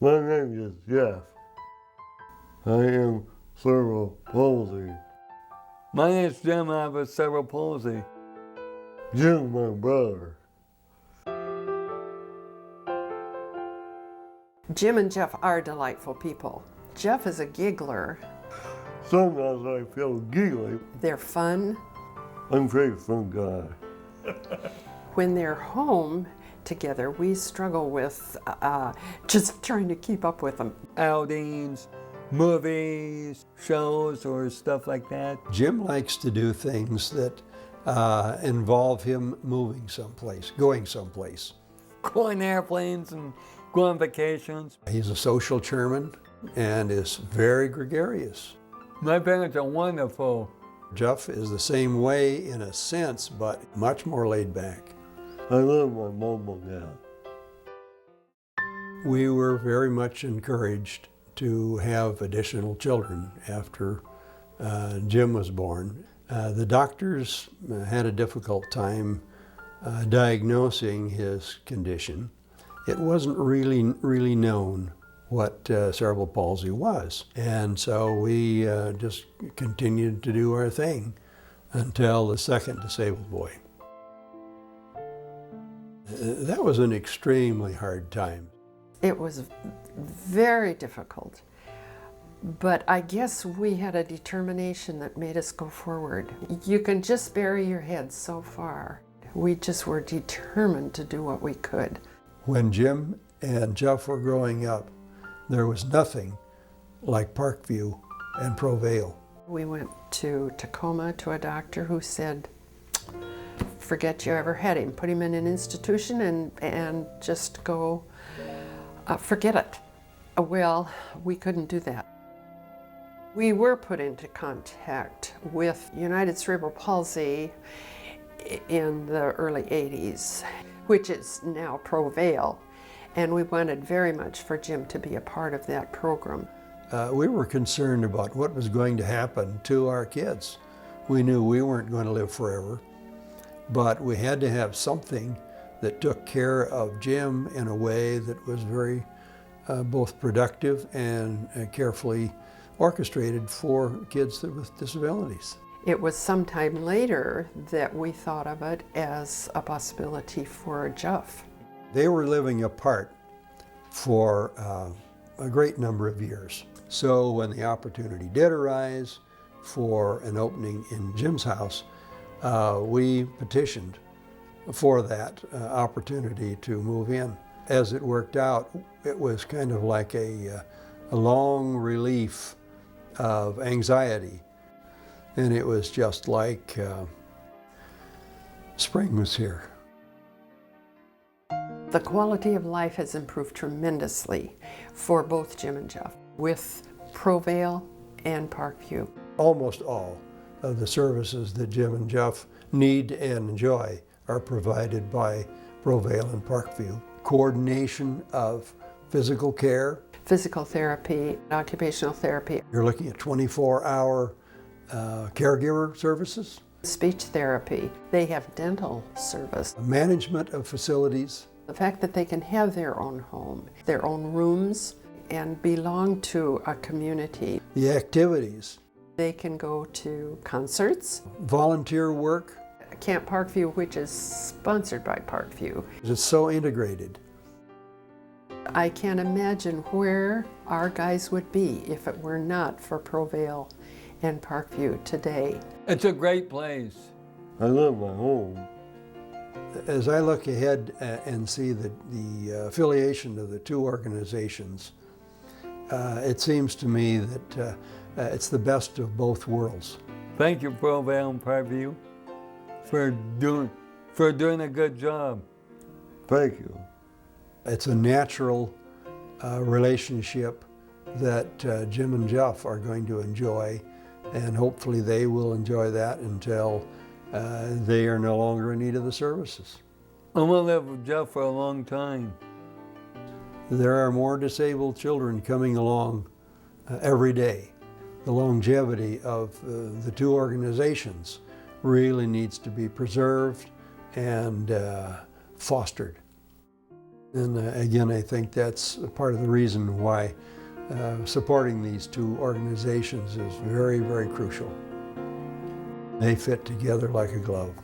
My name is Geoff. I am cerebral palsy. My name is Jim, I have a cerebral palsy. Jim, my brother. Jim and Geoff are delightful people. Geoff is a giggler. Sometimes I feel giggly. They're fun. I'm a very fun guy. When they're home together, we struggle with just trying to keep up with them. Outings, movies, shows, or stuff like that. Jim likes to do things that involve him moving someplace, going someplace. Go on airplanes and go on vacations. He's a social chairman and is very gregarious. My parents are wonderful. Geoff is the same way in a sense, but much more laid back. I love my mom and dad. We were very much encouraged to have additional children after Jim was born. The doctors had a difficult time diagnosing his condition. It wasn't really known what cerebral palsy was. And so we just continued to do our thing until the second disabled boy. That was an extremely hard time. It was very difficult, but I guess we had a determination that made us go forward. You can just bury your head so far. We just were determined to do what we could. When Jim and Geoff were growing up, there was nothing like Parkview and PROVAIL. We went to Tacoma to a doctor who said, forget you ever had him. Put him in an institution and just go, forget it. Well, we couldn't do that. We were put into contact with United Cerebral Palsy in the early 80s, which is now PROVAIL, and we wanted very much for Jim to be a part of that program. We were concerned about what was going to happen to our kids. We knew we weren't going to live forever, but we had to have something that took care of Jim in a way that was very both productive and carefully orchestrated for kids with disabilities. It was sometime later that we thought of it as a possibility for Geoff. They were living apart for a great number of years. So when the opportunity did arise for an opening in Jim's house, we petitioned for that opportunity to move in. As it worked out, it was kind of like a long relief of anxiety. And it was just like spring was here. The quality of life has improved tremendously for both Jim and Geoff with PROVAIL and Parkview. Almost all of the services that Jim and Geoff need and enjoy are provided by PROVAIL and Parkview. Coordination of physical care. Physical therapy, occupational therapy. You're looking at 24-hour caregiver services. Speech therapy. They have dental service. Management of facilities. The fact that they can have their own home, their own rooms, and belong to a community. The activities. They can go to concerts. Volunteer work. Camp Parkview, which is sponsored by Parkview. It's so integrated. I can't imagine where our guys would be if it were not for PROVAIL and Parkview today. It's a great place. I love my home. As I look ahead and see the affiliation of the two organizations, it seems to me that it's the best of both worlds. Thank you, PROVAIL and Parkview, for doing a good job. Thank you. It's a natural relationship that Jim and Geoff are going to enjoy, and hopefully they will enjoy that until they are no longer in need of the services. I'm going to live with Geoff for a long time. There are more disabled children coming along every day. The longevity of the two organizations really needs to be preserved and fostered. And again, I think that's part of the reason why supporting these two organizations is very, very crucial. They fit together like a glove.